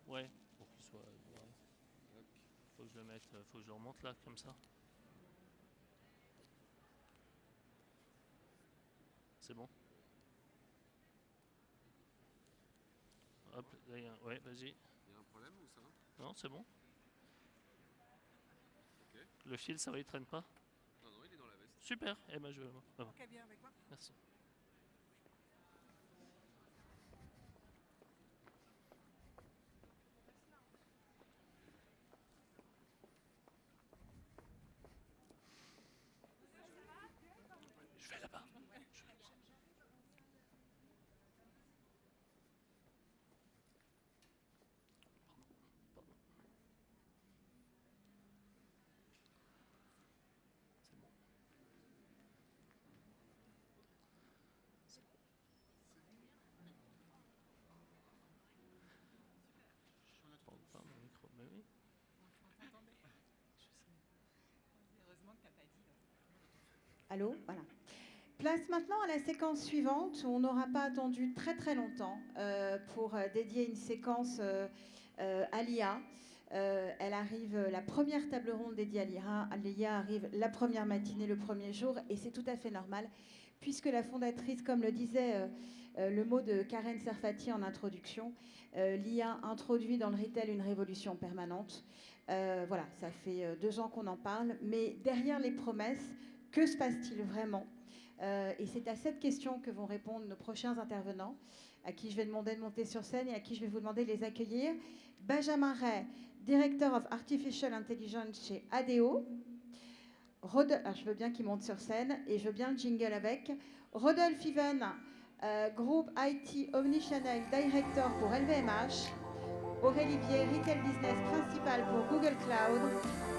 Ouais, pour qu'il soit. Ouais. Faut que je le mette, faut que je le remonte là, comme ça. C'est bon. Hop, là, ouais, vas-y. Il y a un problème ou ça va? Non, c'est bon. Ok. Le fil, ça va, il traîne pas. Non, non, il est dans la veste. Super. Eh ben, je. Ah, Ok, bien avec moi. merci. Je vais là-bas. Pardon. C'est bon. Je porte pas mon micro. Mais oui. Heureusement que tu n'as pas dit. Allô, voilà. Place maintenant à la séquence suivante, où on n'aura pas attendu très très longtemps pour dédier une séquence à l'IA. Elle arrive, la première table ronde dédiée à l'IA arrive la première matinée, le premier jour, et c'est tout à fait normal, puisque la fondatrice, comme le disait le mot de Karen Serfati en introduction, l'IA introduit dans le retail une révolution permanente. Voilà, ça fait 2 ans qu'on en parle, mais derrière les promesses, que se passe-t-il vraiment? Et c'est à cette question que vont répondre nos prochains intervenants, à qui je vais demander de monter sur scène et à qui je vais vous demander de les accueillir. Benjamin Ray, Director of Artificial Intelligence chez ADO. Je veux bien qu'il monte sur scène et je veux bien le jingle avec. Rodolphe Even, Group IT Omnichannel Director pour LVMH. Aurélie Bier, Retail Business Principal pour Google Cloud.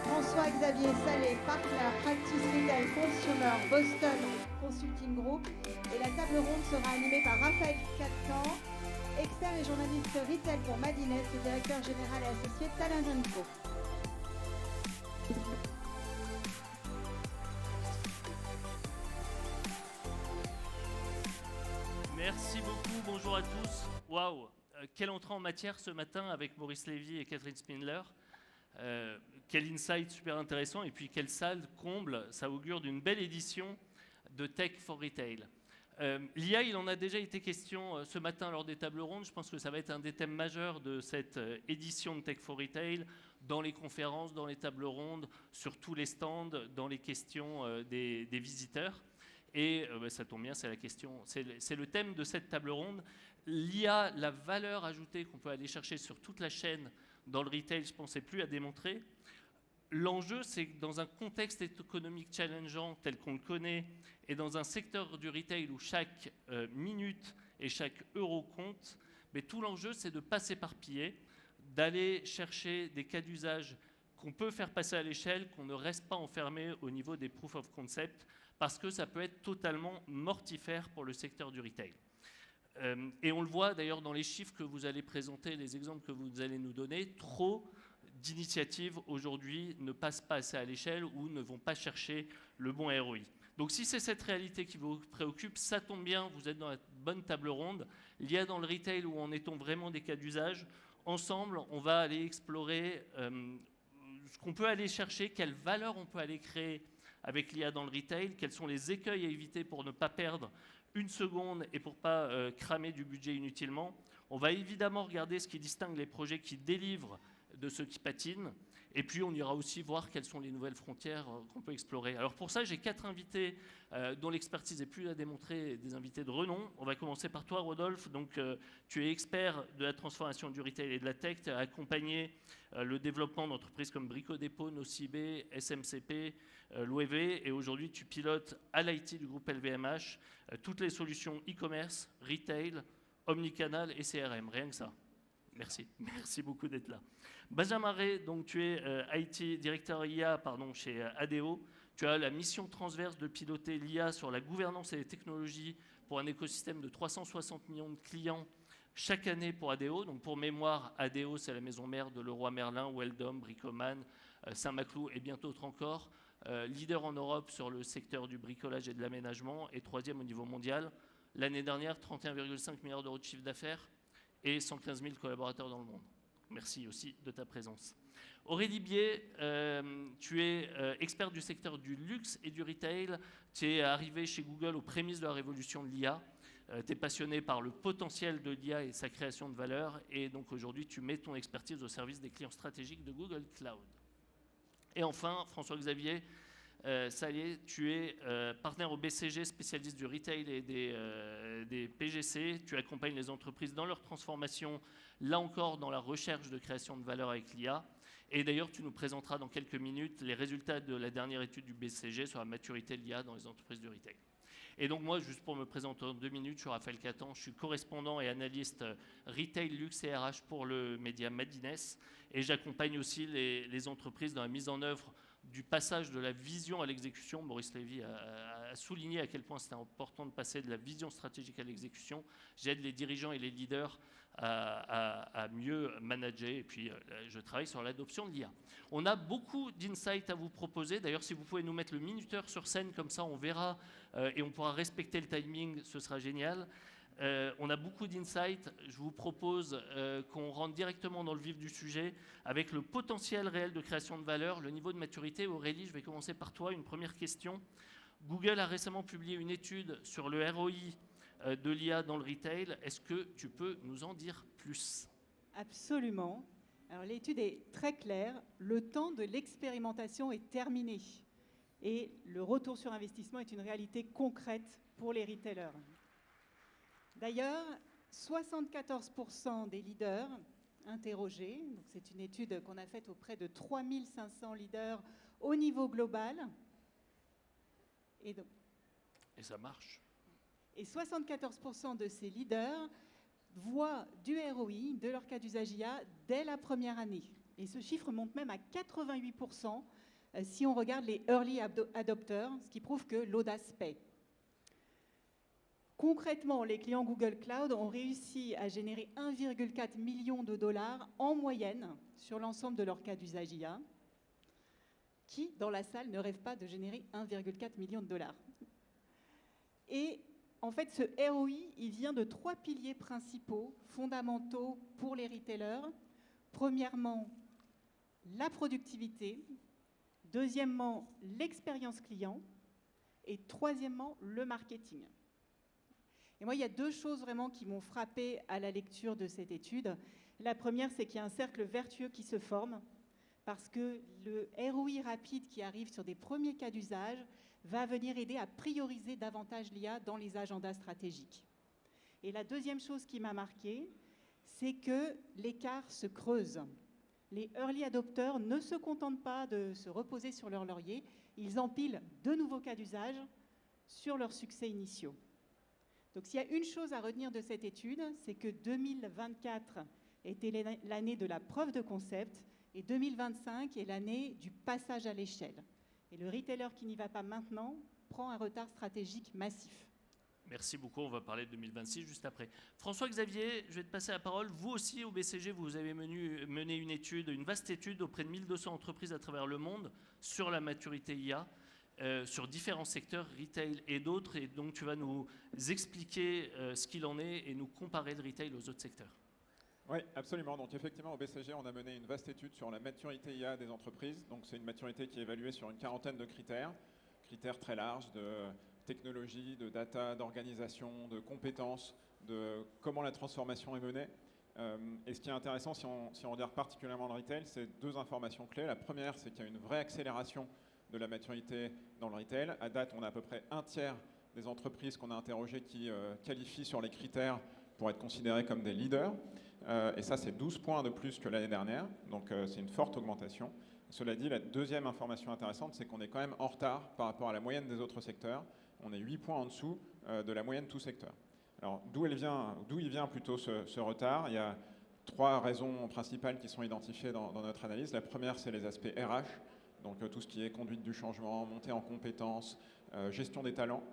François-Xavier Salé, Partner Practice Retail Consumer Boston Consulting Group. Et la table ronde sera animée par Raphaël Catcan, expert et journaliste retail pour Madines et directeur général et associé de Talent Co. Merci beaucoup, bonjour à tous. Waouh, quelle entrée en matière ce matin avec Maurice Lévy et Catherine Spindler. Quel insight super intéressant et puis quelle salle comble, ça augure d'une belle édition de Tech for Retail. L'IA, il en a déjà été question ce matin lors des tables rondes. Je pense que ça va être un des thèmes majeurs de cette édition de Tech for Retail, dans les conférences, dans les tables rondes, sur tous les stands, dans les questions des visiteurs. Et ça tombe bien, c'est la question, c'est le thème de cette table ronde. L'IA, la valeur ajoutée qu'on peut aller chercher sur toute la chaîne dans le retail, je pense, n'est plus à démontrer. L'enjeu, c'est que dans un contexte économique challengeant tel qu'on le connaît, et dans un secteur du retail où chaque minute et chaque euro compte, mais tout l'enjeu, c'est de ne pas s'éparpiller, d'aller chercher des cas d'usage qu'on peut faire passer à l'échelle, qu'on ne reste pas enfermé au niveau des proof of concept, parce que ça peut être totalement mortifère pour le secteur du retail. Et on le voit d'ailleurs dans les chiffres que vous allez présenter, les exemples que vous allez nous donner, trop d'initiatives aujourd'hui ne passent pas assez à l'échelle ou ne vont pas chercher le bon ROI. Donc si c'est cette réalité qui vous préoccupe, ça tombe bien, vous êtes dans la bonne table ronde. L'IA dans le retail, où en est-on vraiment des cas d'usage? Ensemble, on va aller explorer ce qu'on peut aller chercher, quelle valeur on peut aller créer avec l'IA dans le retail, quels sont les écueils à éviter pour ne pas perdre une seconde et pour ne pas cramer du budget inutilement. On va évidemment regarder ce qui distingue les projets qui délivrent de ceux qui patinent. Et puis, on ira aussi voir quelles sont les nouvelles frontières qu'on peut explorer. Alors pour ça, j'ai 4 invités dont l'expertise est plus à démontrer, des invités de renom. On va commencer par toi, Rodolphe. Donc, tu es expert de la transformation du retail et de la tech. Tu as accompagné le développement d'entreprises comme Brico Dépôt, Nocibé, SMCP, l'OEV. Et aujourd'hui, tu pilotes à l'IT du groupe LVMH toutes les solutions e-commerce, retail, omnicanal et CRM. Rien que ça. Merci, merci beaucoup d'être là. Benjamin Ray, donc tu es IT, directeur IA chez ADO. Tu as la mission transverse de piloter l'IA sur la gouvernance et les technologies pour un écosystème de 360 millions de clients chaque année pour ADO. Donc pour mémoire, ADO, c'est la maison mère de Leroy Merlin, Weldom, Bricoman, Saint-Maclou et bien d'autres encore. Leader en Europe sur le secteur du bricolage et de l'aménagement et 3e au niveau mondial. L'année dernière, 31,5 milliards d'euros de chiffre d'affaires et 115 000 collaborateurs dans le monde. Merci aussi de ta présence. Aurélie Bier, tu es experte du secteur du luxe et du retail. Tu es arrivée chez Google aux prémices de la révolution de l'IA. Tu es passionnée par le potentiel de l'IA et sa création de valeur. Et donc aujourd'hui, tu mets ton expertise au service des clients stratégiques de Google Cloud. Et enfin, François-Xavier Salier, tu es partenaire au BCG, spécialiste du retail et des PGC. Tu accompagnes les entreprises dans leur transformation, là encore dans la recherche de création de valeur avec l'IA. Et d'ailleurs, tu nous présenteras dans quelques minutes les résultats de la dernière étude du BCG sur la maturité de l'IA dans les entreprises du retail. Et donc moi, juste pour me présenter en 2 minutes, je suis Raphaël Catan, je suis correspondant et analyste retail, luxe et RH pour le média Madines. Et j'accompagne aussi les entreprises dans la mise en œuvre du passage de la vision à l'exécution. Boris Lévy a souligné à quel point c'était important de passer de la vision stratégique à l'exécution. J'aide les dirigeants et les leaders à mieux manager, et puis je travaille sur l'adoption de l'IA. On a beaucoup d'insights à vous proposer. D'ailleurs, si vous pouvez nous mettre le minuteur sur scène, comme ça on verra et on pourra respecter le timing, ce sera génial. On a beaucoup d'insights. Je vous propose qu'on rentre directement dans le vif du sujet avec le potentiel réel de création de valeur, le niveau de maturité. Aurélie, je vais commencer par toi. Une première question. Google a récemment publié une étude sur le ROI de l'IA dans le retail. Est-ce que tu peux nous en dire plus ? Absolument. Alors l'étude est très claire. Le temps de l'expérimentation est terminé. Et le retour sur investissement est une réalité concrète pour les retailers. D'ailleurs, 74% des leaders interrogés, donc c'est une étude qu'on a faite auprès de 3500 leaders au niveau global. Et ça marche. Et 74% de ces leaders voient du ROI de leur cas d'usage IA dès la première année. Et ce chiffre monte même à 88% si on regarde les early adopters, ce qui prouve que l'audace paie. Concrètement, les clients Google Cloud ont réussi à générer 1,4 million de dollars en moyenne sur l'ensemble de leur cas d'usage IA. Qui, dans la salle, ne rêve pas de générer 1,4 million de dollars? Et en fait, ce ROI, il vient de 3 piliers principaux, fondamentaux pour les retailers. Premièrement, la productivité. Deuxièmement, l'expérience client. Et troisièmement, le marketing. Et moi, il y a 2 choses vraiment qui m'ont frappée à la lecture de cette étude. La première, c'est qu'il y a un cercle vertueux qui se forme parce que le ROI rapide qui arrive sur des premiers cas d'usage va venir aider à prioriser davantage l'IA dans les agendas stratégiques. Et la deuxième chose qui m'a marquée, c'est que l'écart se creuse. Les early adopters ne se contentent pas de se reposer sur leur laurier, ils empilent de nouveaux cas d'usage sur leurs succès initiaux. Donc s'il y a une chose à retenir de cette étude, c'est que 2024 était l'année de la preuve de concept et 2025 est l'année du passage à l'échelle. Et le retailer qui n'y va pas maintenant prend un retard stratégique massif. Merci beaucoup, on va parler de 2026 juste après. François-Xavier, je vais te passer la parole. Vous aussi, au BCG, vous avez mené une étude, une vaste étude auprès de 1200 entreprises à travers le monde sur la maturité IA. Sur différents secteurs, retail et d'autres, et donc tu vas nous expliquer ce qu'il en est et nous comparer le retail aux autres secteurs. Oui, absolument. Donc effectivement, au BCG, on a mené une vaste étude sur la maturité IA des entreprises. Donc c'est une maturité qui est évaluée sur une quarantaine de critères très larges de technologie, de data, d'organisation, de compétences, de comment la transformation est menée. Et ce qui est intéressant, si on regarde particulièrement le retail, c'est 2 informations clés. La première, c'est qu'il y a une vraie accélération de la maturité dans le retail. À date, on a à peu près 1/3 des entreprises qu'on a interrogées qui qualifient sur les critères pour être considérées comme des leaders. Et ça, c'est 12 points de plus que l'année dernière. Donc, c'est une forte augmentation. Cela dit, la deuxième information intéressante, c'est qu'on est quand même en retard par rapport à la moyenne des autres secteurs. On est 8 points en dessous de la moyenne tout secteur. Alors, d'où il vient plutôt ce retard? Il y a 3 raisons principales qui sont identifiées dans notre analyse. La première, c'est les aspects RH. Donc tout ce qui est conduite du changement, montée en compétences, gestion des talents.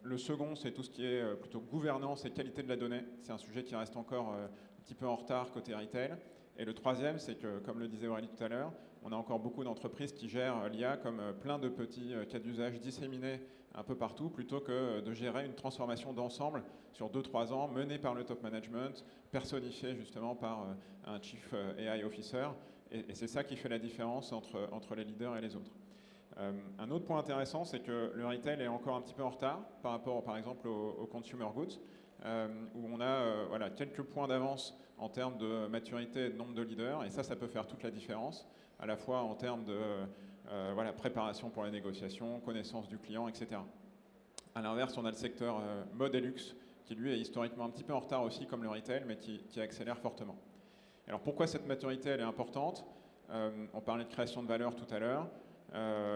Le second, c'est tout ce qui est plutôt gouvernance et qualité de la donnée. C'est un sujet qui reste encore un petit peu en retard côté retail. Et le troisième, c'est que, comme le disait Aurélie tout à l'heure, on a encore beaucoup d'entreprises qui gèrent l'IA comme plein de petits cas d'usage disséminés un peu partout, plutôt que de gérer une transformation d'ensemble sur 2-3 ans, menée par le top management, personnifiée justement par un Chief AI Officer. Et c'est ça qui fait la différence entre les leaders et les autres. Un autre point intéressant, c'est que le retail est encore un petit peu en retard par rapport, par exemple, aux consumer goods, où on a voilà, quelques points d'avance en termes de maturité et de nombre de leaders, et ça peut faire toute la différence, à la fois en termes de voilà, préparation pour les négociations, connaissance du client, etc. À l'inverse, on a le secteur mode et luxe, qui lui est historiquement un petit peu en retard aussi, comme le retail, mais qui accélère fortement. Alors pourquoi cette maturité elle est importante? On parlait de création de valeur tout à l'heure.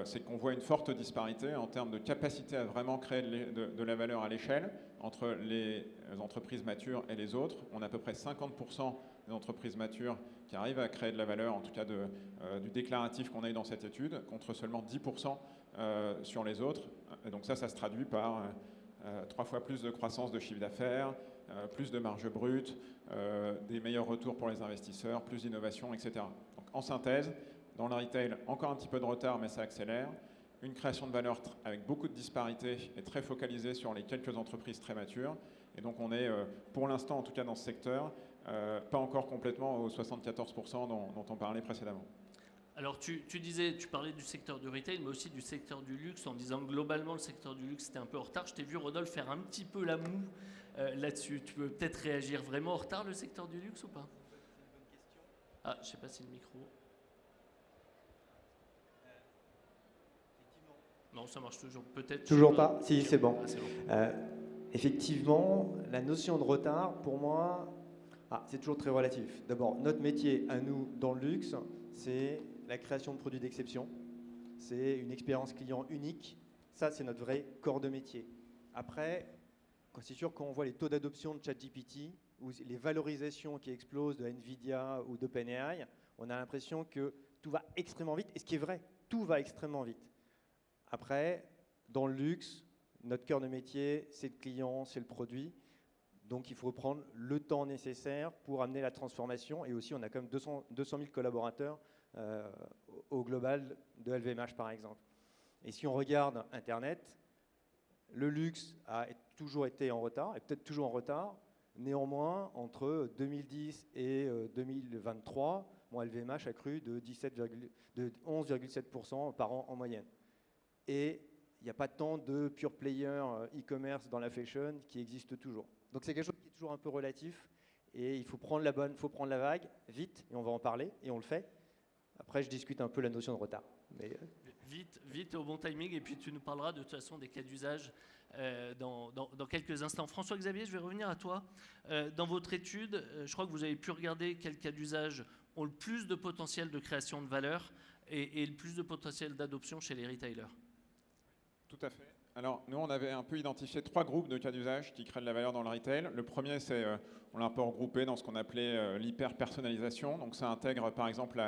C'est qu'on voit une forte disparité en termes de capacité à vraiment créer de la valeur à l'échelle entre les entreprises matures et les autres. On a à peu près 50% des entreprises matures qui arrivent à créer de la valeur, en tout cas du déclaratif qu'on a eu dans cette étude, contre seulement 10% sur les autres. Et donc ça se traduit par 3 fois plus de croissance de chiffre d'affaires, plus de marge brute, des meilleurs retours pour les investisseurs, plus d'innovation, etc. Donc en synthèse, dans le retail, encore un petit peu de retard, mais ça accélère. Une création de valeur avec beaucoup de disparités et très focalisée sur les quelques entreprises très matures. Et donc on est, pour l'instant, en tout cas dans ce secteur, pas encore complètement aux 74% dont on parlait précédemment. Alors tu parlais du secteur du retail, mais aussi du secteur du luxe, en disant que globalement le secteur du luxe était un peu en retard. Je t'ai vu, Rodolphe, faire un petit peu la moue là-dessus. Tu peux peut-être réagir vraiment en retard, le secteur du luxe, ou pas? Ah, je ne sais pas si le micro... Non, ça marche toujours. Peut-être. Toujours pas. Si, c'est bon. Ah, c'est bon. Effectivement, la notion de retard, pour moi, c'est toujours très relatif. D'abord, notre métier à nous dans le luxe, c'est la création de produits d'exception. C'est une expérience client unique. Ça, c'est notre vrai corps de métier. Après, c'est sûr, quand on voit les taux d'adoption de ChatGPT ou les valorisations qui explosent de NVIDIA ou d'OpenAI, on a l'impression que tout va extrêmement vite. Et ce qui est vrai, tout va extrêmement vite. Après, dans le luxe, notre cœur de métier, c'est le client, c'est le produit. Donc, il faut prendre le temps nécessaire pour amener la transformation. Et aussi, on a quand même 200 000 collaborateurs au global de LVMH, par exemple. Et si on regarde Internet, le luxe a toujours été en retard, et peut-être toujours en retard. Néanmoins, entre 2010 et 2023, LVMH a cru de 11,7% par an en moyenne. Et il n'y a pas tant de pure player e-commerce dans la fashion qui existe toujours. Donc c'est quelque chose qui est toujours un peu relatif et il faut prendre la vague vite et on va en parler et on le fait. Après, je discute un peu la notion de retard. Mais Vite au bon timing, et puis tu nous parleras de toute façon des cas d'usage dans quelques instants. François-Xavier, je vais revenir à toi. Dans votre étude, je crois que vous avez pu regarder quels cas d'usage ont le plus de potentiel de création de valeur et le plus de potentiel d'adoption chez les retailers. Tout à fait. Alors, nous, on avait un peu identifié 3 groupes de cas d'usage qui créent de la valeur dans le retail. Le premier, c'est, on l'a un peu regroupé dans ce qu'on appelait l'hyper-personnalisation. Donc, ça intègre, par exemple,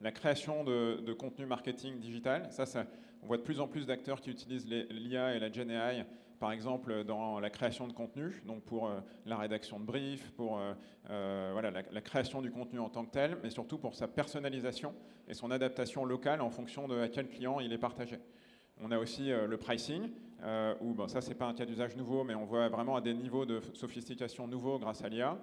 la création de contenu marketing digital. On voit de plus en plus d'acteurs qui utilisent l'IA et la Gen AI, par exemple, dans la création de contenu, donc pour la rédaction de briefs, pour voilà, la création du contenu en tant que tel, mais surtout pour sa personnalisation et son adaptation locale en fonction de à quel client il est partagé. On a aussi le pricing, où ça, c'est pas un cas d'usage nouveau, mais on voit vraiment à des niveaux de sophistication nouveaux grâce à l'IA.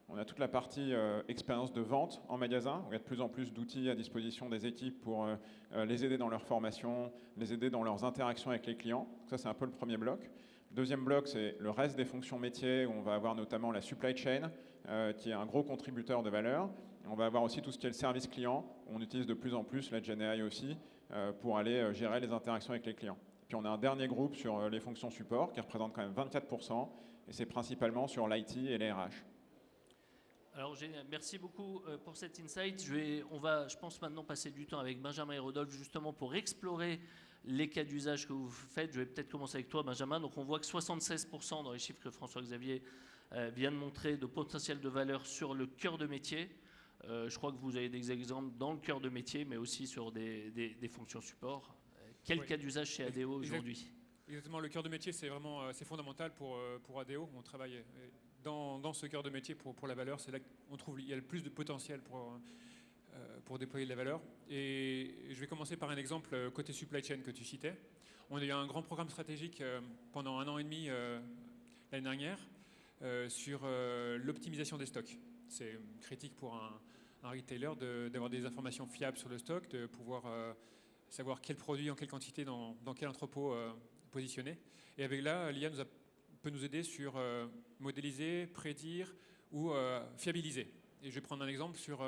On a toute la partie expérience de vente en magasin, où il y a de plus en plus d'outils à disposition des équipes pour les aider dans leur formation, les aider dans leurs interactions avec les clients. Ça, c'est un peu le premier bloc. Le deuxième bloc, c'est le reste des fonctions métiers, où on va avoir notamment la supply chain, qui est un gros contributeur de valeur. On va avoir aussi tout ce qui est le service client. On utilise de plus en plus la Gen AI aussi, pour aller gérer les interactions avec les clients. Puis on a un dernier groupe sur les fonctions support qui représente quand même 24%, et c'est principalement sur l'IT et les RH. Alors génial, merci beaucoup pour cet insight. On va, je pense, maintenant passer du temps avec Benjamin et Rodolphe justement pour explorer les cas d'usage que vous faites. Je vais peut-être commencer avec toi, Benjamin. Donc on voit que 76% dans les chiffres que François-Xavier vient de montrer de potentiel de valeur sur le cœur de métier. Je crois que vous avez des exemples dans le cœur de métier, mais aussi sur des fonctions support. Quel cas d'usage chez ADO aujourd'hui? Exactement, le cœur de métier, c'est vraiment c'est fondamental pour ADO. On travaille dans ce cœur de métier pour la valeur. C'est là qu'on trouve il y a le plus de potentiel pour déployer de la valeur. Et je vais commencer par un exemple côté supply chain que tu citais. On a eu un grand programme stratégique pendant 1 an et demi l'année dernière sur l'optimisation des stocks. C'est critique pour un retailer d'avoir des informations fiables sur le stock, de pouvoir savoir quel produit en quelle quantité dans quel entrepôt positionner. Et avec là, l'IA peut nous aider sur modéliser, prédire ou fiabiliser. Et je vais prendre un exemple sur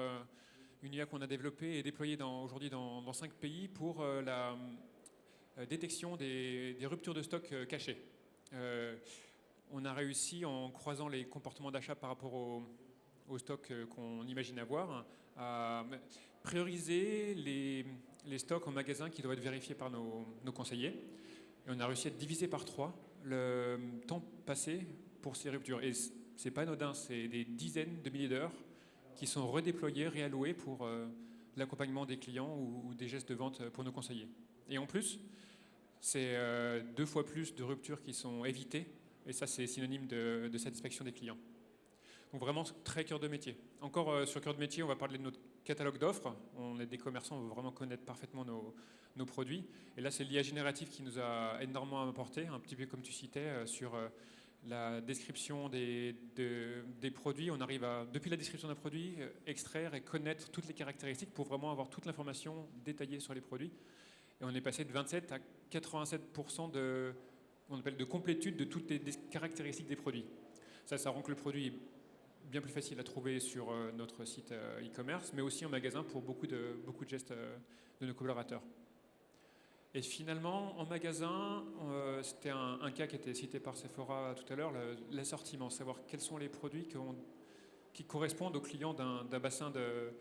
une IA qu'on a développée et déployée aujourd'hui dans 5 pays pour la détection des ruptures de stock cachées. On a réussi, en croisant les comportements d'achat par rapport au stock qu'on imagine avoir, à prioriser les stocks en magasin qui doivent être vérifiés par nos conseillers. Et on a réussi à diviser par 3 le temps passé pour ces ruptures. Et c'est pas anodin, c'est des dizaines de milliers d'heures qui sont redéployées, réallouées pour l'accompagnement des clients ou des gestes de vente pour nos conseillers. Et en plus, c'est 2 fois plus de ruptures qui sont évitées. Et ça, c'est synonyme de satisfaction des clients. Donc vraiment très cœur de métier. Encore sur cœur de métier, on va parler de notre catalogue d'offres. On est des commerçants, on veut vraiment connaître parfaitement nos produits. Et là, c'est l'IA générative qui nous a énormément apporté, un petit peu comme tu citais, sur la description des produits. On arrive à, depuis la description d'un produit, extraire et connaître toutes les caractéristiques pour vraiment avoir toute l'information détaillée sur les produits. Et on est passé de 27 à 87% on appelle de complétude de toutes les caractéristiques des produits. Ça rend que le produit est bien plus facile à trouver sur notre site e-commerce, mais aussi en magasin pour beaucoup de gestes de nos collaborateurs. Et finalement, en magasin, c'était un cas qui était cité par Sephora tout à l'heure, l'assortiment, savoir quels sont les produits qui correspondent aux clients d'un bassin de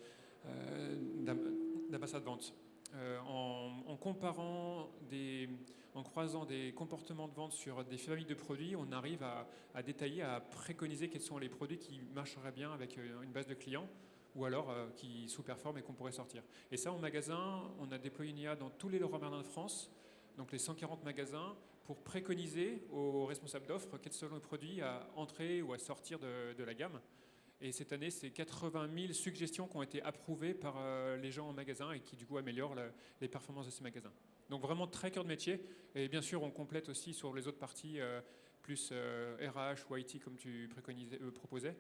vente. En comparant en croisant des comportements de vente sur des familles de produits, on arrive à détailler, à préconiser quels sont les produits qui marcheraient bien avec une base de clients ou alors qui sous-performent et qu'on pourrait sortir. Et ça, en magasin, on a déployé une IA dans tous les Leroy Merlin de France, donc les 140 magasins, pour préconiser aux responsables d'offres quels sont les produits à entrer ou à sortir de la gamme. Et cette année, c'est 80 000 suggestions qui ont été approuvées par les gens en magasin et qui, du coup, améliorent les performances de ces magasins. Donc vraiment très cœur de métier. Et bien sûr, on complète aussi sur les autres parties, plus RH ou IT, comme tu proposais.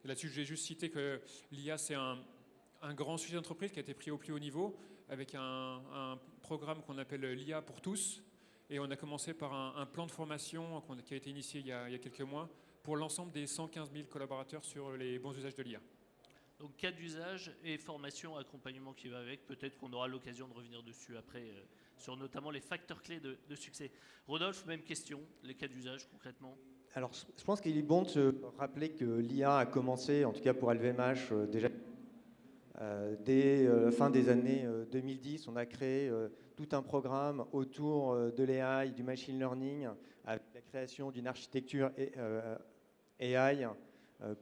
Et là-dessus, j'ai juste cité que l'IA, c'est un grand sujet d'entreprise qui a été pris au plus haut niveau, avec un programme qu'on appelle l'IA pour tous. Et on a commencé par un plan de formation qui a été initié il y a quelques mois, pour l'ensemble des 115 000 collaborateurs sur les bons usages de l'IA. Donc cas d'usage et formation, accompagnement qui va avec. Peut-être qu'on aura l'occasion de revenir dessus après, sur notamment les facteurs clés de succès. Rodolphe, même question, les cas d'usage concrètement. Alors, je pense qu'il est bon de se rappeler que l'IA a commencé, en tout cas pour LVMH, déjà dès fin des années 2010. On a créé tout un programme autour de l'AI, du machine learning, avec la création d'une architecture AI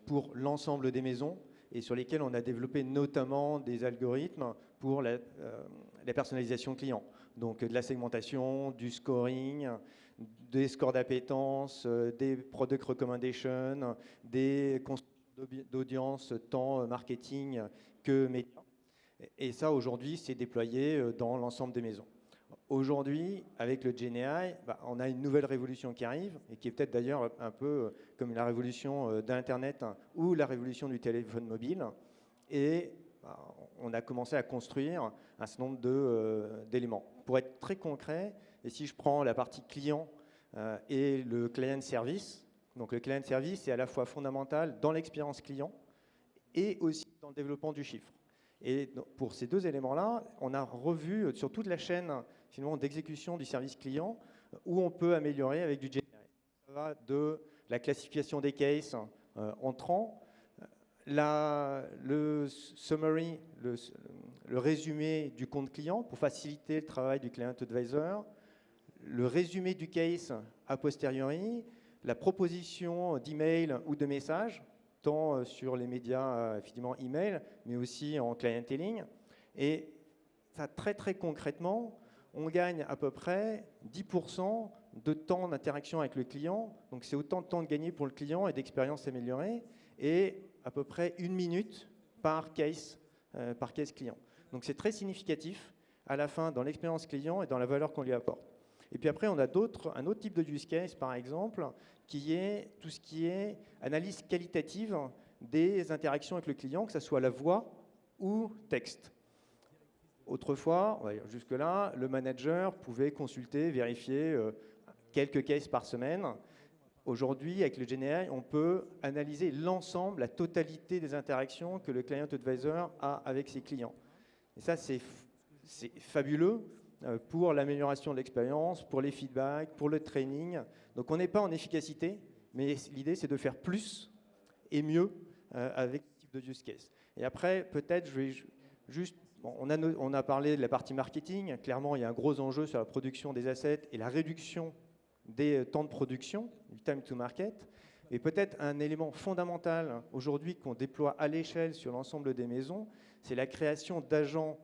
pour l'ensemble des maisons et sur lesquelles on a développé notamment des algorithmes pour la personnalisation client. Donc de la segmentation, du scoring, des scores d'appétence, des product recommendations, des constructions d'audience tant marketing que médias. Et ça, aujourd'hui, c'est déployé dans l'ensemble des maisons. Aujourd'hui, avec le GenAI, on a une nouvelle révolution qui arrive et qui est peut-être d'ailleurs un peu comme la révolution d'Internet ou la révolution du téléphone mobile. Et on a commencé à construire un certain nombre d'éléments. Pour être très concret, et si je prends la partie client et le client service, donc le client service est à la fois fondamental dans l'expérience client et aussi dans le développement du chiffre. Et pour ces deux éléments-là, on a revu sur toute la chaîne finalement d'exécution du service client où on peut améliorer avec du GenAI. Ça va de la classification des cases entrants, le summary, le résumé du compte client pour faciliter le travail du client advisor, le résumé du case a posteriori, la proposition d'email ou de message, tant sur les médias, effectivement, email, mais aussi en clienteling. Et ça, très, très concrètement, on gagne à peu près 10% de temps d'interaction avec le client. Donc, c'est autant de temps de gagner pour le client et d'expérience améliorée. Et à peu près 1 minute par case par case client. Donc c'est très significatif à la fin dans l'expérience client et dans la valeur qu'on lui apporte. Et puis après, on a un autre type de use case, par exemple, qui est tout ce qui est analyse qualitative des interactions avec le client, que ce soit la voix ou texte. Autrefois, jusque-là, le manager pouvait consulter, vérifier quelques cases par semaine. Aujourd'hui, avec le GenAI, on peut analyser l'ensemble, la totalité des interactions que le Client Advisor a avec ses clients. Et ça, c'est fabuleux pour l'amélioration de l'expérience, pour les feedbacks, pour le training. Donc, on n'est pas en efficacité, mais l'idée, c'est de faire plus et mieux avec ce type de use case. Et après, peut-être, je vais juste... Bon, on a parlé de la partie marketing. Clairement, il y a un gros enjeu sur la production des assets et la réduction des temps de production, du time to market. Et peut-être un élément fondamental aujourd'hui qu'on déploie à l'échelle sur l'ensemble des maisons, c'est la création d'agents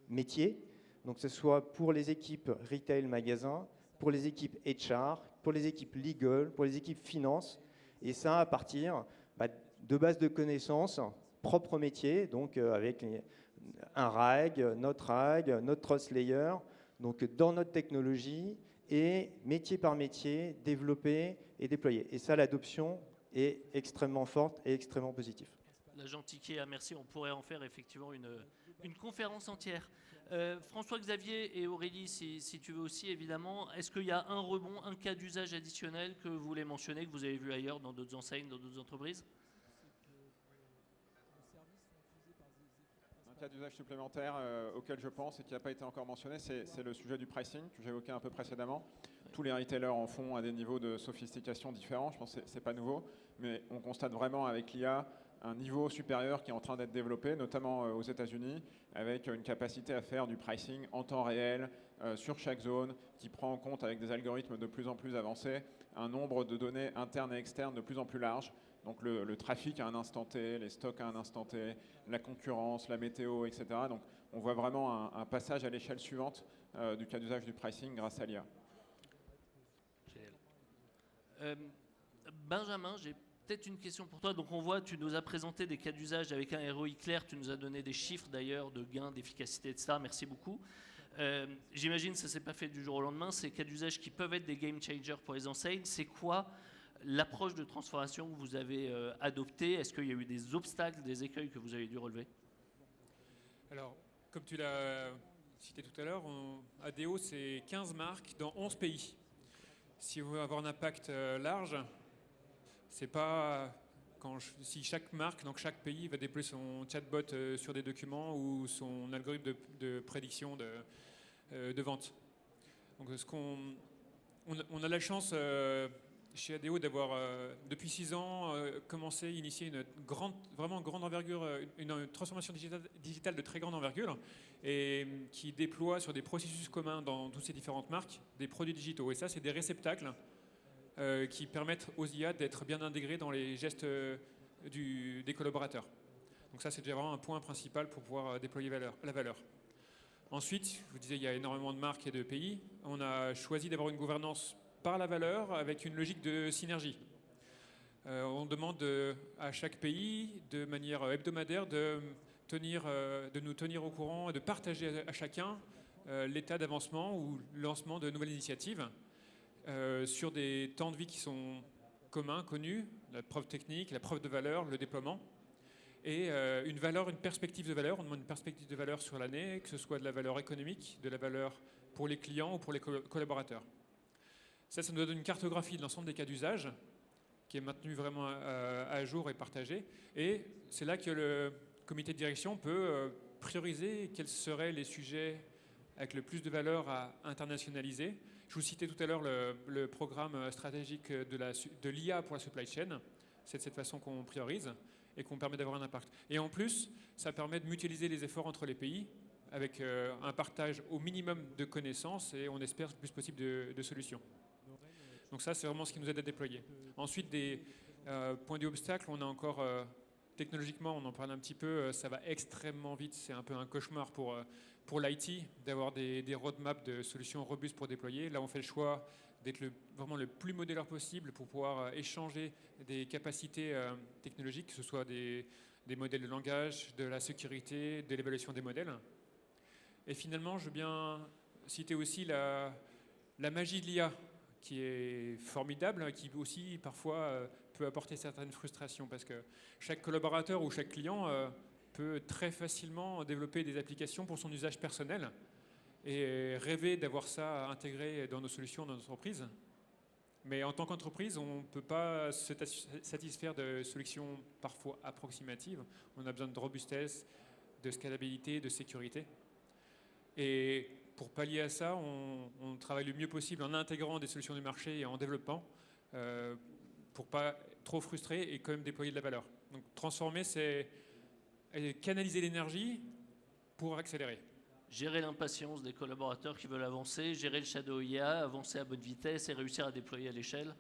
métiers. Donc, que ce soit pour les équipes retail magasin, pour les équipes HR, pour les équipes legal, pour les équipes finance. Et ça, à partir de bases de connaissances, propres métiers, donc avec un RAG, notre trust layer, donc dans notre technologie, et métier par métier, développer et déployer. Et ça, l'adoption est extrêmement forte et extrêmement positive. L'agent ticket, merci, on pourrait en faire effectivement une conférence entière. François-Xavier et Aurélie, si tu veux aussi, évidemment, est-ce qu'il y a un rebond, un cas d'usage additionnel que vous voulez mentionner, que vous avez vu ailleurs dans d'autres enseignes, dans d'autres entreprises ? Un cas d'usage supplémentaire auquel je pense et qui n'a pas été encore mentionné, c'est le sujet du pricing que j'évoquais un peu précédemment. Tous les retailers en font à des niveaux de sophistication différents, je pense que ce n'est pas nouveau, mais on constate vraiment avec l'IA un niveau supérieur qui est en train d'être développé, notamment aux États-Unis, avec une capacité à faire du pricing en temps réel sur chaque zone, qui prend en compte avec des algorithmes de plus en plus avancés un nombre de données internes et externes de plus en plus large. Donc le trafic à un instant T, les stocks à un instant T, la concurrence, la météo, etc. Donc on voit vraiment un passage à l'échelle suivante du cas d'usage du pricing grâce à l'IA. Benjamin, j'ai peut-être une question pour toi. Donc on voit, tu nous as présenté des cas d'usage avec un ROI clair, tu nous as donné des chiffres d'ailleurs de gains, d'efficacité, etc. Merci beaucoup. J'imagine que ça ne s'est pas fait du jour au lendemain. Ces cas d'usage qui peuvent être des game changers pour les enseignes, c'est quoi l'approche de transformation que vous avez adoptée? Est-ce qu'il y a eu des obstacles, des écueils que vous avez dû relever? Alors, comme tu l'as cité tout à l'heure, ADO, c'est 15 marques dans 11 pays. Si on veut avoir un impact large, c'est pas si chaque marque, dans chaque pays, va déployer son chatbot sur des documents ou son algorithme de prédiction de vente. Donc, on a la chance chez ADO d'avoir, depuis 6 ans, initié une vraiment grande envergure, une transformation digitale de très grande envergure, et qui déploie sur des processus communs dans toutes ces différentes marques des produits digitaux. Et ça, c'est des réceptacles qui permettent aux IA d'être bien intégrés dans les gestes des collaborateurs. Donc ça, c'est déjà vraiment un point principal pour pouvoir déployer la valeur. Ensuite, je vous disais, il y a énormément de marques et de pays. On a choisi d'avoir une gouvernance par la valeur avec une logique de synergie. On demande à chaque pays, de manière hebdomadaire, de nous tenir au courant et de partager à chacun l'état d'avancement ou le lancement de nouvelles initiatives sur des temps de vie qui sont communs, connus, la preuve technique, la preuve de valeur, le déploiement, et une perspective de valeur. On demande une perspective de valeur sur l'année, que ce soit de la valeur économique, de la valeur pour les clients ou pour les collaborateurs. Ça nous donne une cartographie de l'ensemble des cas d'usage qui est maintenue vraiment à jour et partagée. Et c'est là que le comité de direction peut prioriser quels seraient les sujets avec le plus de valeur à internationaliser. Je vous citais tout à l'heure le programme stratégique de l'IA pour la supply chain. C'est de cette façon qu'on priorise et qu'on permet d'avoir un impact. Et en plus, ça permet de mutualiser les efforts entre les pays avec un partage au minimum de connaissances et on espère le plus possible de solutions. Donc ça, c'est vraiment ce qui nous aide à déployer. Ensuite, des points d'obstacle, on a encore, technologiquement, on en parle un petit peu, ça va extrêmement vite. C'est un peu un cauchemar pour l'IT d'avoir des roadmaps de solutions robustes pour déployer. Là, on fait le choix d'être vraiment le plus modulaire possible pour pouvoir échanger des capacités technologiques, que ce soit des des modèles de langage, de la sécurité, de l'évaluation des modèles. Et finalement, je veux bien citer aussi la magie de l'IA, qui est formidable, qui aussi parfois peut apporter certaines frustrations, parce que chaque collaborateur ou chaque client peut très facilement développer des applications pour son usage personnel et rêver d'avoir ça intégré dans nos solutions, dans notre entreprise. Mais en tant qu'entreprise, on ne peut pas se satisfaire de solutions parfois approximatives. On a besoin de robustesse, de scalabilité, de sécurité. Et pour pallier à ça, on travaille le mieux possible en intégrant des solutions du marché et en développant pour ne pas trop frustrer et quand même déployer de la valeur. Donc transformer, c'est canaliser l'énergie pour accélérer. Gérer l'impatience des collaborateurs qui veulent avancer, gérer le shadow IA, avancer à bonne vitesse et réussir à déployer à l'échelle.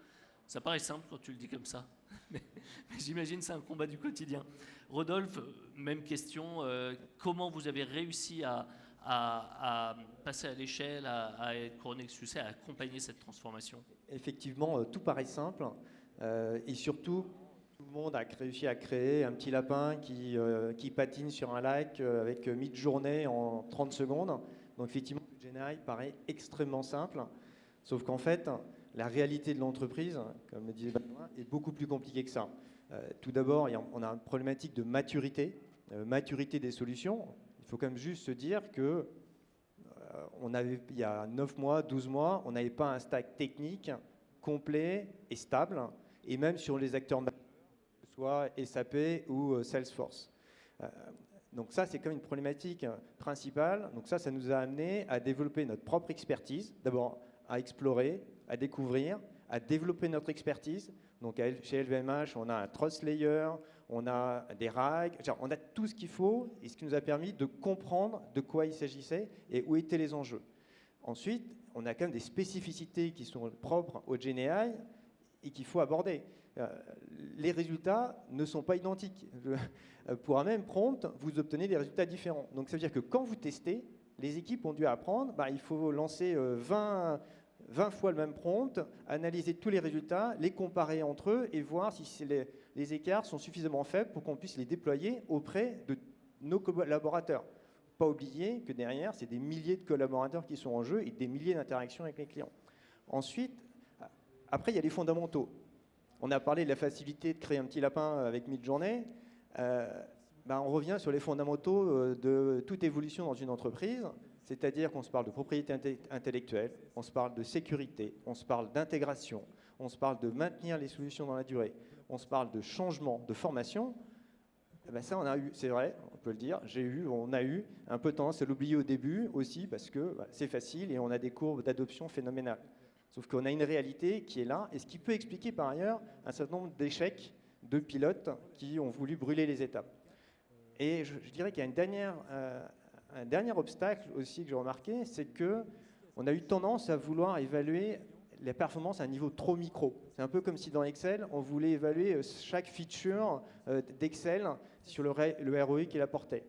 Ça paraît simple quand tu le dis comme ça, mais j'imagine c'est un combat du quotidien. Rodolphe, même question, comment vous avez réussi à passer à l'échelle, à être couronné de succès, à accompagner cette transformation? Effectivement, tout paraît simple et surtout, tout le monde a réussi à créer un petit lapin qui patine sur un lac avec mid-journée en 30 secondes. Donc effectivement, le GenAI paraît extrêmement simple, sauf qu'en fait, la réalité de l'entreprise, comme le disait Benjamin, est beaucoup plus compliquée que ça. Tout d'abord, on a une problématique de maturité des solutions. Il faut quand même juste se dire que il y a 9 mois, 12 mois, on n'avait pas un stack technique complet et stable, et même sur les acteurs majeurs, que ce soit SAP ou Salesforce. Donc ça, c'est quand même une problématique principale. Donc ça nous a amené à développer notre propre expertise, d'abord à explorer, à découvrir, à développer notre expertise. Donc chez LVMH, on a un trust layer, on a des RAG, on a tout ce qu'il faut et ce qui nous a permis de comprendre de quoi il s'agissait et où étaient les enjeux. Ensuite, on a quand même des spécificités qui sont propres au GenAI et qu'il faut aborder. Les résultats ne sont pas identiques. Pour un même prompt, vous obtenez des résultats différents. Donc ça veut dire que quand vous testez, les équipes ont dû apprendre, il faut lancer 20 fois le même prompt, analyser tous les résultats, les comparer entre eux et voir si les écarts sont suffisamment faibles pour qu'on puisse les déployer auprès de nos collaborateurs. Pas oublier que derrière, c'est des milliers de collaborateurs qui sont en jeu et des milliers d'interactions avec les clients. Ensuite, après, il y a les fondamentaux. On a parlé de la facilité de créer un petit lapin avec mid-journée. On revient sur les fondamentaux de toute évolution dans une entreprise. C'est-à-dire qu'on se parle de propriété intellectuelle, on se parle de sécurité, on se parle d'intégration, on se parle de maintenir les solutions dans la durée, on se parle de changement, de formation. Ça, on a eu, c'est vrai, on peut le dire, on a eu un peu tendance à l'oublier au début aussi parce que c'est facile et on a des courbes d'adoption phénoménales. Sauf qu'on a une réalité qui est là et ce qui peut expliquer par ailleurs un certain nombre d'échecs de pilotes qui ont voulu brûler les étapes. Et je dirais qu'il y a un dernier obstacle aussi que j'ai remarqué, c'est qu'on a eu tendance à vouloir évaluer les performances à un niveau trop micro. C'est un peu comme si dans Excel, on voulait évaluer chaque feature d'Excel sur le ROI qu'il apportait.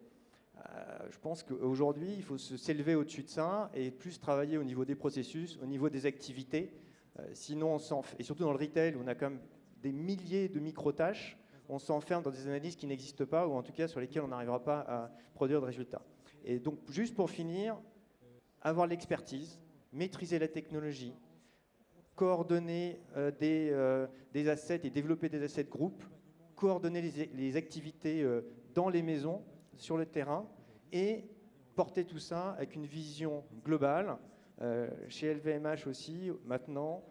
Je pense qu'aujourd'hui, il faut s'élever au-dessus de ça et plus travailler au niveau des processus, au niveau des activités. Sinon, et surtout dans le retail, où on a quand même des milliers de micro-tâches, on s'enferme dans des analyses qui n'existent pas ou en tout cas sur lesquelles on n'arrivera pas à produire de résultats. Et donc, juste pour finir, avoir l'expertise, maîtriser la technologie, coordonner des assets et développer des assets groupes, coordonner les activités dans les maisons, sur le terrain, et porter tout ça avec une vision globale. Chez LVMH aussi, maintenant,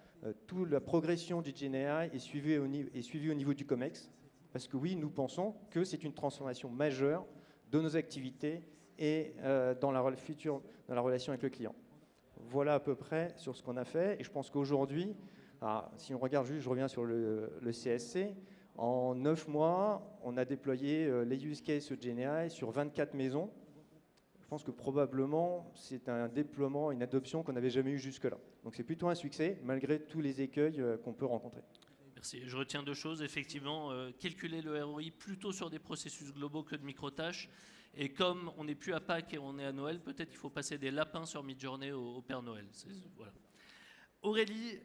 toute la progression du GenAI est suivie au niveau du COMEX, parce que oui, nous pensons que c'est une transformation majeure de nos activités et dans la relation avec le client. Voilà à peu près sur ce qu'on a fait. Et je pense qu'aujourd'hui, si on regarde juste, je reviens sur le CSC, en 9 mois, on a déployé les use cases GenAI sur 24 maisons. Je pense que probablement, c'est un déploiement, une adoption qu'on n'avait jamais eu jusque-là. Donc c'est plutôt un succès, malgré tous les écueils qu'on peut rencontrer. Merci. Je retiens 2 choses. Effectivement, calculer le ROI plutôt sur des processus globaux que de micro-tâches. Et comme on n'est plus à Pâques et on est à Noël, peut-être qu'il faut passer des lapins sur Midjourney au Père Noël. Voilà. Aurélie,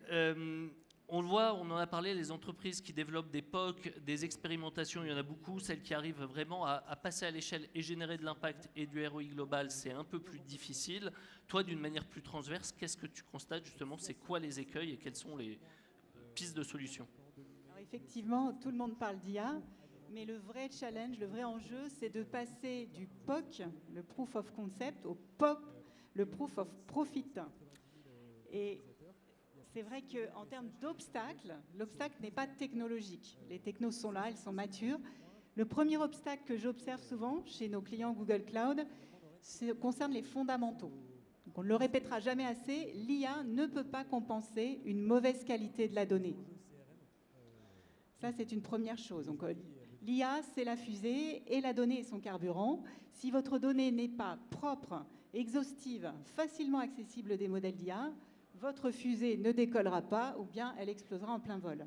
On le voit, on en a parlé, les entreprises qui développent des POC, des expérimentations, il y en a beaucoup. Celles qui arrivent vraiment à passer à l'échelle et générer de l'impact et du ROI global, c'est un peu plus difficile. Toi, d'une manière plus transverse, qu'est-ce que tu constates justement? C'est quoi les écueils et quelles sont les pistes de solutions? Alors effectivement, tout le monde parle d'IA, mais le vrai challenge, le vrai enjeu, c'est de passer du POC, le Proof of Concept, au POP, le Proof of Profit. Et c'est vrai qu'en termes d'obstacles, l'obstacle n'est pas technologique. Les technos sont là, elles sont matures. Le premier obstacle que j'observe souvent chez nos clients Google Cloud concerne les fondamentaux. Donc on ne le répétera jamais assez, l'IA ne peut pas compenser une mauvaise qualité de la donnée. Ça, c'est une première chose. Donc, l'IA, c'est la fusée et la donnée est son carburant. Si votre donnée n'est pas propre, exhaustive, facilement accessible des modèles d'IA, votre fusée ne décollera pas ou bien elle explosera en plein vol.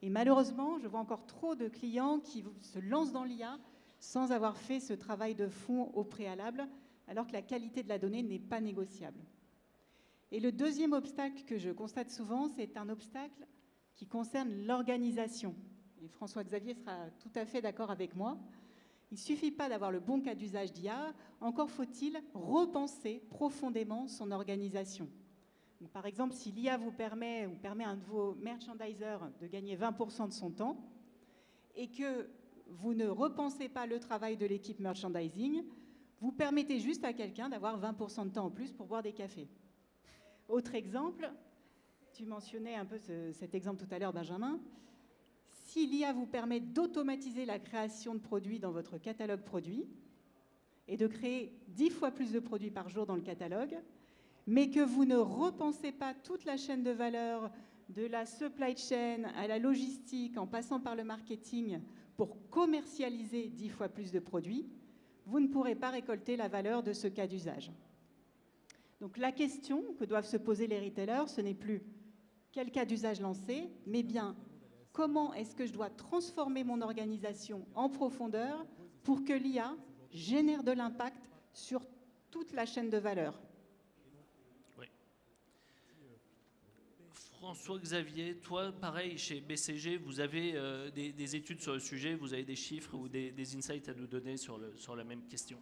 Et malheureusement, je vois encore trop de clients qui se lancent dans l'IA sans avoir fait ce travail de fond au préalable, alors que la qualité de la donnée n'est pas négociable. Et le deuxième obstacle que je constate souvent, c'est un obstacle qui concerne l'organisation. Et François-Xavier sera tout à fait d'accord avec moi. Il ne suffit pas d'avoir le bon cas d'usage d'IA, encore faut-il repenser profondément son organisation. Donc, par exemple, si l'IA vous permet à un de vos merchandisers de gagner 20% de son temps et que vous ne repensez pas le travail de l'équipe merchandising, vous permettez juste à quelqu'un d'avoir 20% de temps en plus pour boire des cafés. Autre exemple, tu mentionnais un peu cet exemple tout à l'heure, Benjamin. Si l'IA vous permet d'automatiser la création de produits dans votre catalogue produit et de créer 10 fois plus de produits par jour dans le catalogue, mais que vous ne repensez pas toute la chaîne de valeur, de la supply chain à la logistique, en passant par le marketing, pour commercialiser 10 fois plus de produits, vous ne pourrez pas récolter la valeur de ce cas d'usage. Donc la question que doivent se poser les retailers, ce n'est plus quel cas d'usage lancer, mais bien comment est-ce que je dois transformer mon organisation en profondeur pour que l'IA génère de l'impact sur toute la chaîne de valeur. Oui. François-Xavier, toi, pareil, chez BCG, vous avez des études sur le sujet, vous avez des chiffres ou des insights à nous donner sur la même question?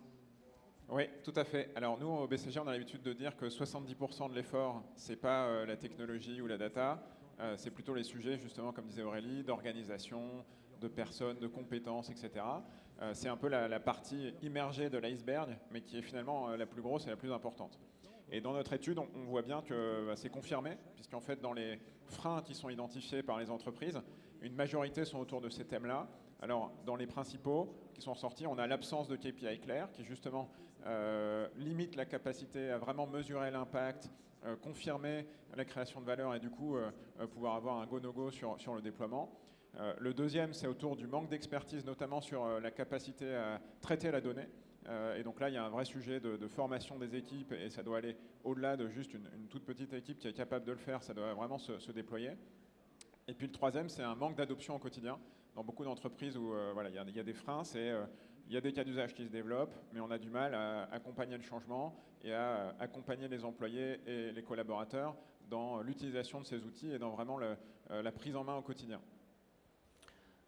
Oui, tout à fait. Alors nous, au BCG, on a l'habitude de dire que 70% de l'effort, ce n'est pas la technologie ou la data, c'est plutôt les sujets, justement, comme disait Aurélie, d'organisation, de personnes, de compétences, etc. C'est un peu la partie immergée de l'iceberg, mais qui est finalement la plus grosse et la plus importante. Et dans notre étude, on voit bien que c'est confirmé, puisqu'en fait, dans les freins qui sont identifiés par les entreprises, une majorité sont autour de ces thèmes-là. Alors, dans les principaux qui sont ressortis, on a l'absence de KPI clair, qui justement limite la capacité à vraiment mesurer l'impact, confirmer la création de valeur et du coup pouvoir avoir un go-no-go sur le déploiement. Le deuxième, c'est autour du manque d'expertise, notamment sur la capacité à traiter la donnée. Et donc là, il y a un vrai sujet de formation des équipes et ça doit aller au-delà de juste une toute petite équipe qui est capable de le faire, ça doit vraiment se déployer. Et puis le troisième, c'est un manque d'adoption au quotidien. Dans beaucoup d'entreprises où voilà, il y a des freins, il y a des cas d'usage qui se développent, mais on a du mal à accompagner le changement et à accompagner les employés et les collaborateurs dans l'utilisation de ces outils et dans vraiment la prise en main au quotidien.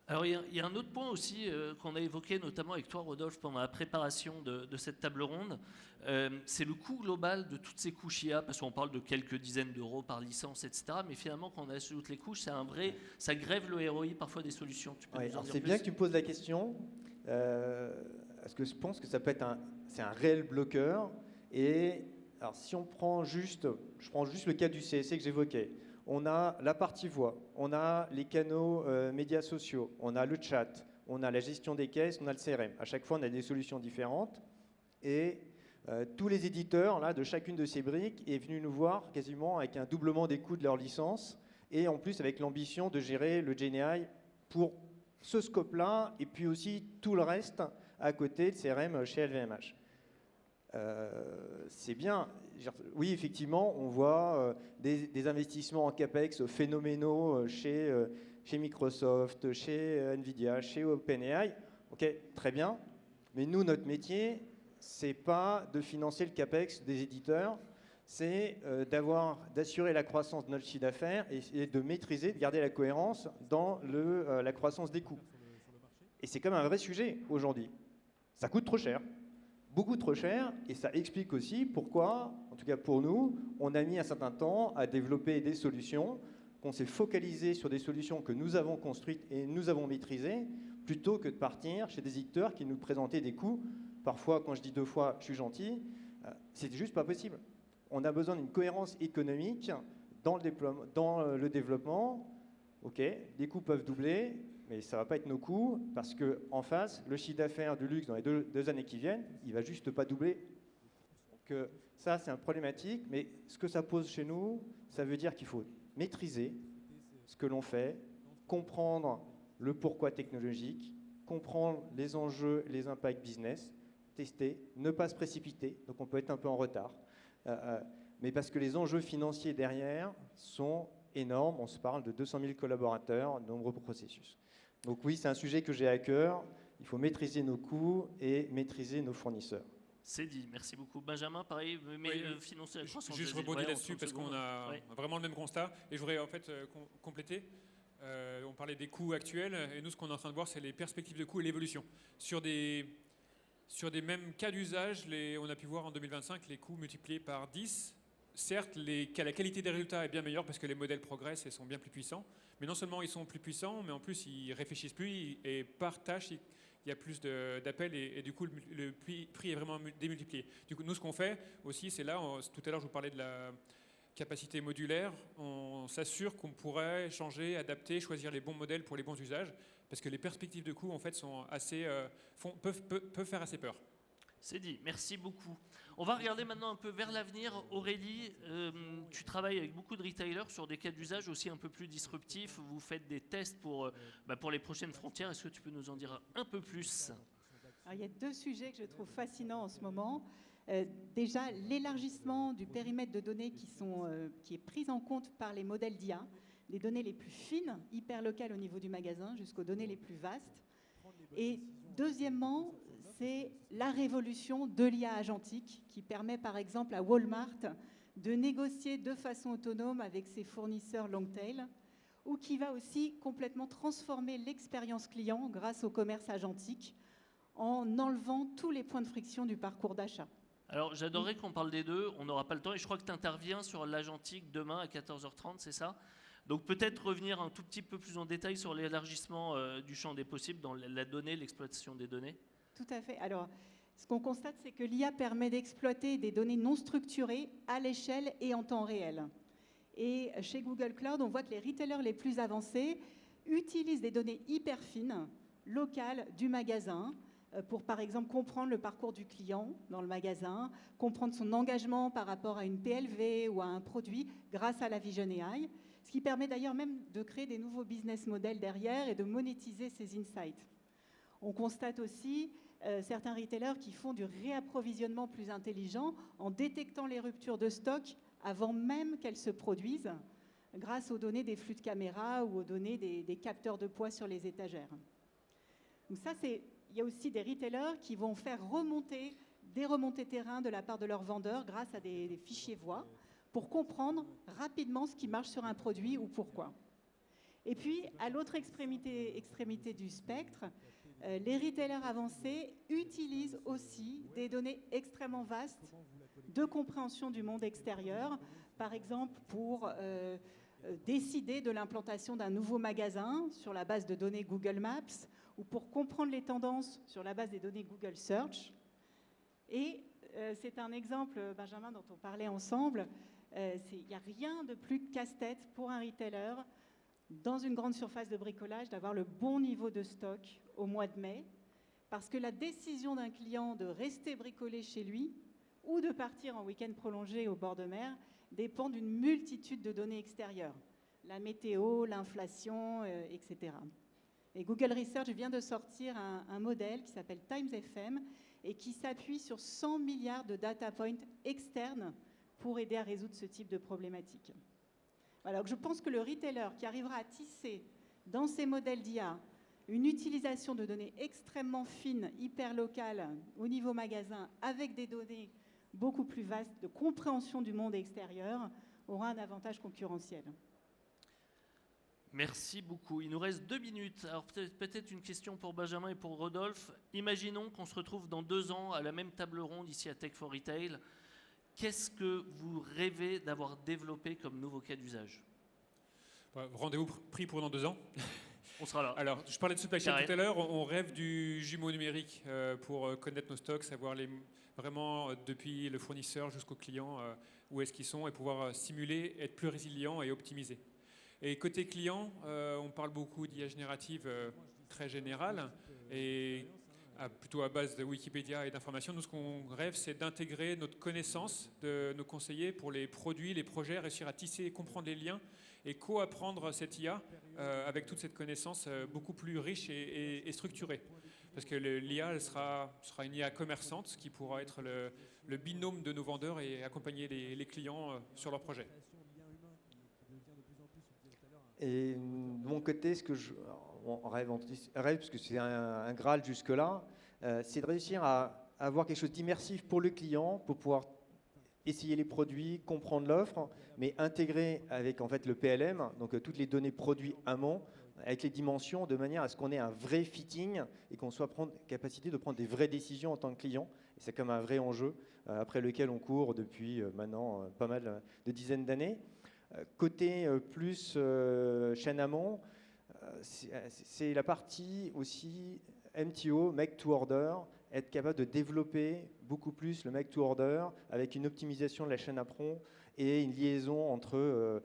Alors il y a un autre point aussi qu'on a évoqué notamment avec toi Rodolphe pendant la préparation de cette table ronde, c'est le coût global de toutes ces couches IA, parce qu'on parle de quelques dizaines d'euros par licence, etc. Mais finalement quand on ajoute les couches, ça grève le ROI parfois des solutions. Tu peux nous en dire c'est plus ? bien que tu me poses la question, parce que je pense que ça peut être c'est un réel bloqueur. Et alors si je prends juste le cas du CSC que j'évoquais. On a la partie voix, on a les canaux médias sociaux, on a le chat, on a la gestion des caisses, on a le CRM. À chaque fois, on a des solutions différentes. Et tous les éditeurs là, de chacune de ces briques est venu nous voir quasiment avec un doublement des coûts de leur licence et en plus avec l'ambition de gérer le GenAI pour ce scope-là et puis aussi tout le reste à côté de CRM chez LVMH. C'est bien. Oui, effectivement, on voit des investissements en CAPEX phénoménaux chez Microsoft, chez Nvidia, chez OpenAI. Ok, très bien. Mais nous, notre métier, c'est pas de financer le CAPEX des éditeurs, c'est d'assurer la croissance de notre chiffre d'affaires et de maîtriser, de garder la cohérence dans la croissance des coûts. Et c'est comme un vrai sujet aujourd'hui. Ça coûte trop cher, beaucoup trop cher, et ça explique aussi pourquoi, en tout cas pour nous, on a mis un certain temps à développer des solutions, qu'on s'est focalisé sur des solutions que nous avons construites et nous avons maîtrisées, plutôt que de partir chez des éditeurs qui nous présentaient des coûts. Parfois, quand je dis 2 fois, je suis gentil, c'est juste pas possible. On a besoin d'une cohérence économique dans le développement. Ok, les coûts peuvent doubler, mais ça ne va pas être nos coûts, parce qu'en face, le chiffre d'affaires du luxe dans les deux années qui viennent, il ne va juste pas doubler. Donc ça, c'est un problématique, mais ce que ça pose chez nous, ça veut dire qu'il faut maîtriser ce que l'on fait, comprendre le pourquoi technologique, comprendre les enjeux, les impacts business, tester, ne pas se précipiter, donc on peut être un peu en retard, mais parce que les enjeux financiers derrière sont énormes, on se parle de 200 000 collaborateurs, de nombreux processus. Donc oui, c'est un sujet que j'ai à cœur, il faut maîtriser nos coûts et maîtriser nos fournisseurs. C'est dit, merci beaucoup. Benjamin, pareil, mais Oui, financer la croissance. Juste vas-y. rebondir Ouais, en là-dessus 30 parce qu'on secondes. a Ouais. vraiment le même constat et je voudrais en fait compléter. On parlait des coûts actuels et nous ce qu'on est en train de voir c'est les perspectives de coûts et l'évolution. Sur des mêmes cas d'usage, on a pu voir en 2025 les coûts multipliés par 10. Certes, la qualité des résultats est bien meilleure parce que les modèles progressent et sont bien plus puissants. Mais non seulement ils sont plus puissants, mais en plus ils réfléchissent plus et par tâche, il y a plus d'appels et du coup le prix est vraiment démultiplié. Du coup, nous ce qu'on fait aussi, c'est là, tout à l'heure je vous parlais de la capacité modulaire, on s'assure qu'on pourrait changer, adapter, choisir les bons modèles pour les bons usages, parce que les perspectives de coût en fait sont assez, peuvent faire assez peur. C'est dit, merci beaucoup. On va regarder maintenant un peu vers l'avenir. Aurélie, tu travailles avec beaucoup de retailers sur des cas d'usage aussi un peu plus disruptifs. Vous faites des tests pour les prochaines frontières. Est-ce que tu peux nous en dire un peu plus ? Alors, il y a 2 sujets que je trouve fascinants en ce moment. Déjà, l'élargissement du périmètre de données qui est pris en compte par les modèles d'IA, des données les plus fines, hyper locales au niveau du magasin, jusqu'aux données les plus vastes. Et deuxièmement, c'est la révolution de l'IA agentique qui permet par exemple à Walmart de négocier de façon autonome avec ses fournisseurs long tail, ou qui va aussi complètement transformer l'expérience client grâce au commerce agentique en enlevant tous les points de friction du parcours d'achat. Alors, j'adorerais qu'on parle des deux. On n'aura pas le temps. Et je crois que tu interviens sur l'agentique demain à 14h30, c'est ça ? Donc, peut-être revenir un tout petit peu plus en détail sur l'élargissement du champ des possibles dans la donnée, l'exploitation des données. Tout à fait. Alors, ce qu'on constate, c'est que l'IA permet d'exploiter des données non structurées à l'échelle et en temps réel. Et chez Google Cloud, on voit que les retailers les plus avancés utilisent des données hyper fines, locales du magasin, pour par exemple comprendre le parcours du client dans le magasin, comprendre son engagement par rapport à une PLV ou à un produit grâce à la Vision AI, ce qui permet d'ailleurs même de créer des nouveaux business models derrière et de monétiser ces insights. On constate aussi certains retailers qui font du réapprovisionnement plus intelligent en détectant les ruptures de stock avant même qu'elles se produisent, grâce aux données des flux de caméras ou aux données des capteurs de poids sur les étagères. Donc ça, il y a aussi des retailers qui vont faire des remontées terrain de la part de leurs vendeurs grâce à des fichiers voix pour comprendre rapidement ce qui marche sur un produit ou pourquoi. Et puis, à l'autre extrémité du spectre, les retailers avancés utilisent aussi des données extrêmement vastes de compréhension du monde extérieur, par exemple pour décider de l'implantation d'un nouveau magasin sur la base de données Google Maps ou pour comprendre les tendances sur la base des données Google Search. Et c'est un exemple, Benjamin, dont on parlait ensemble. Il n'y a rien de plus casse-tête pour un retailer dans une grande surface de bricolage d'avoir le bon niveau de stock au mois de mai, parce que la décision d'un client de rester bricolé chez lui ou de partir en week-end prolongé au bord de mer dépend d'une multitude de données extérieures, la météo, l'inflation, etc. Et Google Research vient de sortir un modèle qui s'appelle TimesFM et qui s'appuie sur 100 milliards de data points externes pour aider à résoudre ce type de problématique. Alors je pense que le retailer qui arrivera à tisser dans ses modèles d'IA une utilisation de données extrêmement fines, hyper locales, au niveau magasin, avec des données beaucoup plus vaste de compréhension du monde extérieur aura un avantage concurrentiel. Merci beaucoup. Il nous reste 2 minutes. Alors peut-être une question pour Benjamin et pour Rodolphe. Imaginons qu'on se retrouve dans 2 ans à la même table ronde ici à Tech for Retail. Qu'est-ce que vous rêvez d'avoir développé comme nouveau cas d'usage? Rendez-vous pris pour dans 2 ans. On sera là. Alors, je parlais de supply chain Carré. tout à l'heure. On rêve du jumeau numérique pour connaître nos stocks, savoir vraiment depuis le fournisseur jusqu'au client où est-ce qu'ils sont et pouvoir simuler, être plus résilient et optimiser. Et côté client, on parle beaucoup d'IA générative très générale et plutôt à base de Wikipédia et d'informations. Nous, ce qu'on rêve, c'est d'intégrer notre connaissance de nos conseillers pour les produits, les projets, réussir à tisser, comprendre les liens et co-apprendre cette IA avec toute cette connaissance beaucoup plus riche et structurée. Parce que l'IA, elle sera une IA commerçante, ce qui pourra être le binôme de nos vendeurs et accompagner les clients sur leurs projets. Et de mon côté, ce que on rêve, parce que c'est un Graal jusque-là, c'est de réussir à avoir quelque chose d'immersif pour le client, pour pouvoir essayer les produits, comprendre l'offre, mais intégrer avec en fait le PLM, donc toutes les données produits amont, avec les dimensions, de manière à ce qu'on ait un vrai fitting et qu'on soit capacité de prendre des vraies décisions en tant que client. Et c'est comme un vrai enjeu après lequel on court depuis maintenant pas mal de dizaines d'années. Côté plus chaîne amont, c'est la partie aussi MTO, Make to Order, être capable de développer beaucoup plus le Make to Order avec une optimisation de la chaîne apron et une liaison entre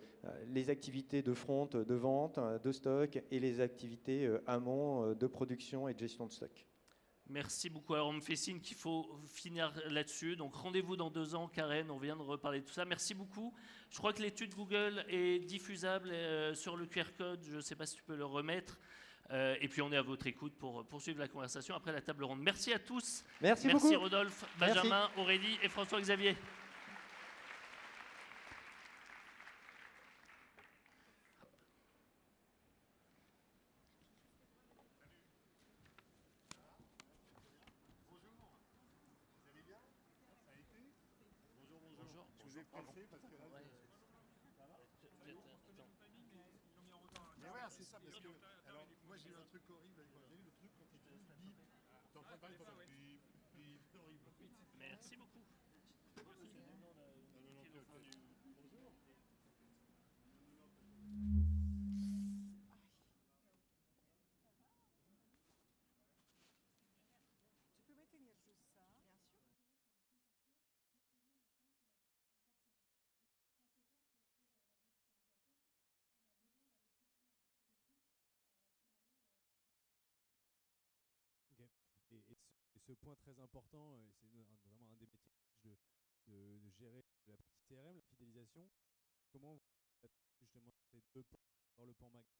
les activités de front, de vente, de stock et les activités amont de production et de gestion de stock. Merci beaucoup. Alors on me fait signe qu'il faut finir là-dessus. Donc rendez-vous dans 2 ans, Karen, on vient de reparler de tout ça. Merci beaucoup. Je crois que l'étude Google est diffusable sur le QR code. Je ne sais pas si tu peux le remettre. Et puis on est à votre écoute pour poursuivre la conversation après la table ronde. Merci à tous. Merci beaucoup. Merci Rodolphe, Benjamin, Aurélie et François-Xavier. Mais voilà, c'est ça, parce que, alors, moi j'ai eu un truc horrible avec moi, j'ai eu le truc quand il dit bip, t'es en train de parler, t'entends bip, bip, c'est horrible. Merci beaucoup. Bonjour. Tu peux maintenir juste ça? Bien sûr. Okay. Et ce point très important, c'est vraiment un des métiers de gérer la partie CRM, la fidélisation. Comment justement ces 2 pans, dans le pan magasin